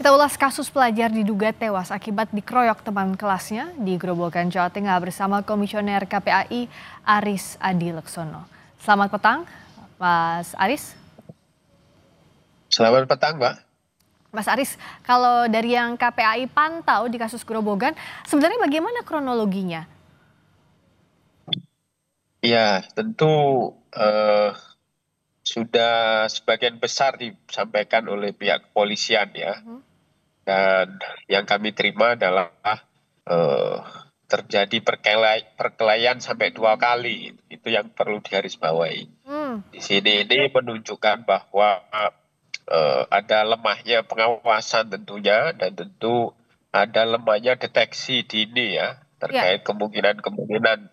Kita ulas kasus pelajar diduga tewas akibat dikeroyok teman kelasnya di Grobogan, Jawa Tengah bersama Komisioner KPAI Aris Adi Leksono. Selamat petang, Mas Aris. Selamat petang, Mbak. Mas Aris, kalau dari yang KPAI pantau di kasus Grobogan, sebenarnya bagaimana kronologinya? Ya, tentu eh, sudah sebagian besar disampaikan oleh pihak kepolisian ya. Dan yang kami terima adalah eh, terjadi perkelahian sampai 2 kali. Itu yang perlu digarisbawahi. Hmm, Di sini ini menunjukkan bahwa ada lemahnya pengawasan tentunya dan tentu ada lemahnya deteksi dini ya ya, terkait kemungkinan-kemungkinan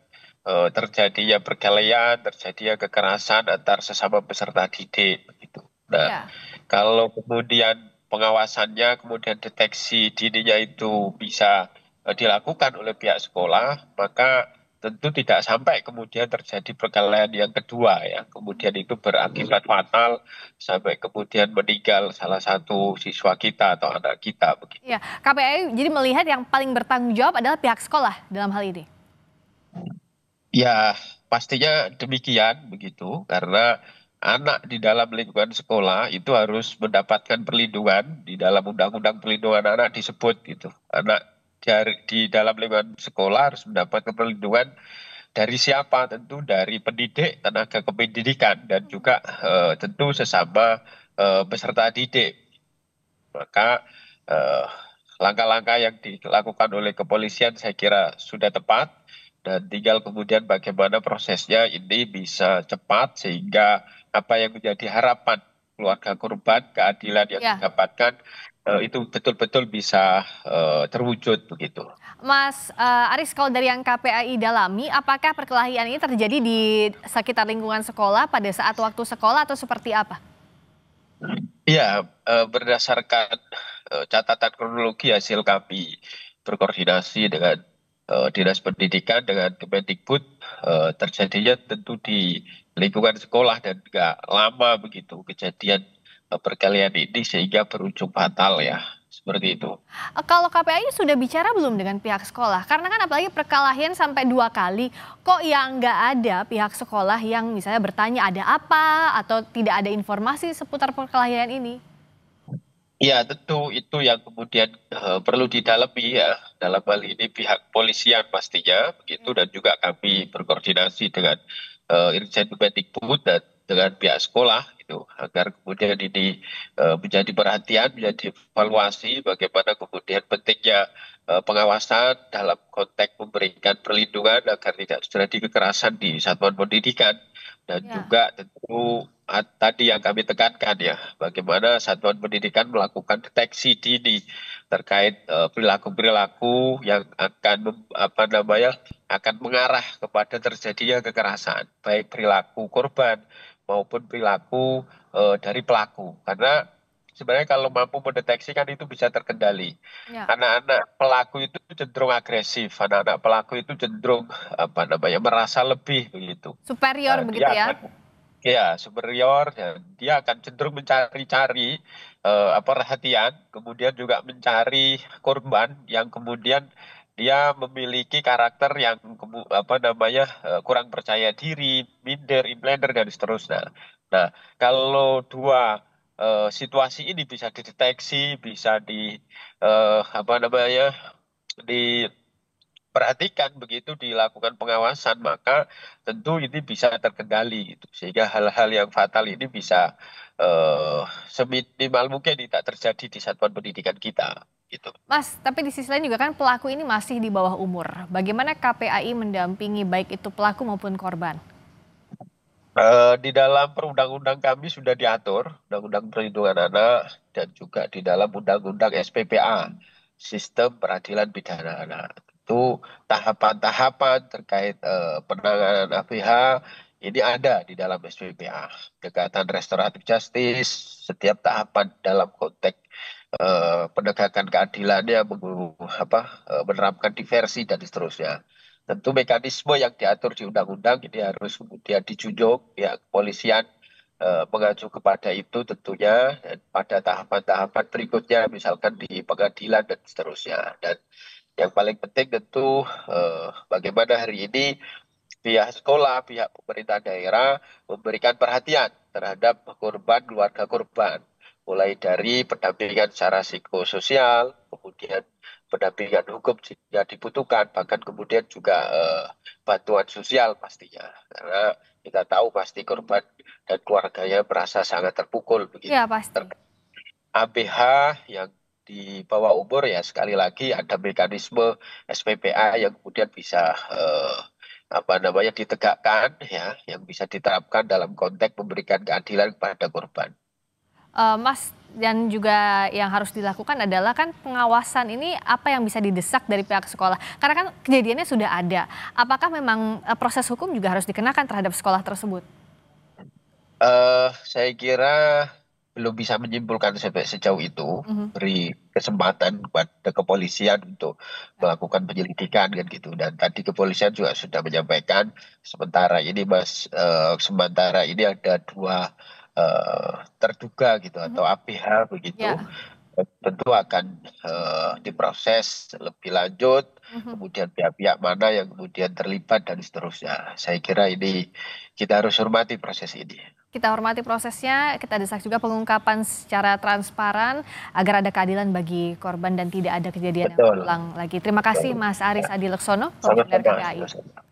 terjadinya perkelahian, terjadinya kekerasan antar sesama peserta didik begitu. Nah, ya. kalau kemudian pengawasannya, kemudian deteksi dininya itu bisa dilakukan oleh pihak sekolah, maka tentu tidak sampai kemudian terjadi perkelahian yang kedua ya. Kemudian itu berakibat fatal sampai kemudian meninggal salah satu siswa kita atau anak kita begitu. Ya, KPAI jadi melihat yang paling bertanggung jawab adalah pihak sekolah dalam hal ini. Ya, pastinya demikian begitu karena anak di dalam lingkungan sekolah itu harus mendapatkan perlindungan di dalam Undang-Undang Perlindungan Anak disebut gitu. Anak di dalam lingkungan sekolah harus mendapatkan perlindungan dari siapa? Tentu dari pendidik, tenaga kependidikan dan juga tentu sesama peserta didik. Maka eh, langkah-langkah yang dilakukan oleh kepolisian saya kira sudah tepat dan tinggal kemudian bagaimana prosesnya ini bisa cepat sehingga apa yang menjadi harapan keluarga korban, keadilan yang Ya, didapatkan itu betul-betul bisa terwujud begitu. Mas Aris, kalau dari yang KPAI dalami, apakah perkelahian ini terjadi di sekitar lingkungan sekolah pada saat waktu sekolah atau seperti apa? Ya, berdasarkan catatan kronologi hasil kami berkoordinasi dengan Dinas Pendidikan dengan Kemendikbud, terjadinya tentu di lingkungan sekolah dan nggak lama begitu kejadian perkelahian ini sehingga berujung fatal ya, seperti itu. Kalau KPAI sudah bicara belum dengan pihak sekolah? Karena kan apalagi perkelahian sampai 2 kali, kok yang nggak ada pihak sekolah yang misalnya bertanya ada apa atau tidak ada informasi seputar perkelahian ini? Ya, tentu itu yang kemudian perlu didalami ya. Dalam hal ini pihak polisian pastinya begitu dan juga kami berkoordinasi dengan Irjen Kemendikbud dan dengan pihak sekolah gitu agar kemudian ini menjadi perhatian, menjadi evaluasi bagaimana kemudian pentingnya pengawasan dalam konteks memberikan perlindungan agar tidak terjadi kekerasan di satuan pendidikan dan Ya. juga tentu tadi yang kami tekankan ya, bagaimana satuan pendidikan melakukan deteksi dini terkait perilaku-perilaku yang akan apa namanya akan mengarah kepada terjadinya kekerasan, baik perilaku korban maupun perilaku dari pelaku. Karena sebenarnya kalau mampu mendeteksi kan itu bisa terkendali. Ya, Anak-anak pelaku itu cenderung agresif, anak-anak pelaku itu cenderung apa namanya merasa lebih begitu. superior Nah, begitu dia ya? akan ya superior dan dia akan cenderung mencari-cari perhatian, kemudian juga mencari korban yang kemudian dia memiliki karakter yang apa namanya kurang percaya diri, minder, inblander dan seterusnya. Nah, kalau dua situasi ini bisa dideteksi, bisa apa namanya diperhatikan begitu dilakukan pengawasan maka tentu ini bisa terkendali gitu sehingga hal-hal yang fatal ini bisa seminimal mungkin tidak terjadi di satuan pendidikan kita gitu. Mas, tapi di sisi lain juga kan pelaku ini masih di bawah umur. Bagaimana KPAI mendampingi baik itu pelaku maupun korban? Di dalam perundang-undang kami sudah diatur Undang-Undang Perlindungan Anak dan juga di dalam Undang-Undang SPPA Sistem Peradilan Pidana Anak. Itu tahapan-tahapan terkait penanganan APH ini ada di dalam SPPA. Pendekatan restoratif justice, setiap tahapan dalam konteks penegakan keadilannya, menerapkan diversi dan seterusnya. Tentu mekanisme yang diatur di undang-undang ini harus kemudian dijunjung pihak kepolisian mengacu kepada itu tentunya dan pada tahapan-tahapan berikutnya misalkan di pengadilan dan seterusnya. Dan yang paling penting tentu bagaimana hari ini pihak sekolah, pihak pemerintah daerah memberikan perhatian terhadap korban, keluarga korban. Mulai dari pendampingan secara psikososial, kemudian pendampingan hukum jika dibutuhkan, bahkan kemudian juga bantuan sosial pastinya. Karena kita tahu pasti korban dan keluarganya merasa sangat terpukul Iya begitu. pasti. ABH yang di bawah umur ya sekali lagi ada mekanisme SPPA yang kemudian bisa apa namanya ditegakkan ya, yang bisa diterapkan dalam konteks memberikan keadilan kepada korban. Mas, dan juga yang harus dilakukan adalah kan pengawasan ini apa yang bisa didesak dari pihak sekolah? Karena kan kejadiannya sudah ada. Apakah memang proses hukum juga harus dikenakan terhadap sekolah tersebut? Saya kira belum bisa menyimpulkan sampai sejauh itu, Mhm. beri kesempatan kepada kepolisian untuk Ya. melakukan penyelidikan kan gitu. Dan tadi kepolisian juga sudah menyampaikan sementara ini sementara ini ada dua terduga gitu Mhm. atau APH begitu. Ya. Tentu akan diproses lebih lanjut, Mhm. kemudian pihak-pihak mana yang kemudian terlibat dan seterusnya. Saya kira ini kita harus hormati proses ini. Kita hormati prosesnya, kita desak juga pengungkapan secara transparan agar ada keadilan bagi korban dan tidak ada kejadian yang Betul, berulang lagi. Terima kasih betul. Mas Aris Ya, Adi Laksono, Komisioner sama-sama, KPAI. sama-sama.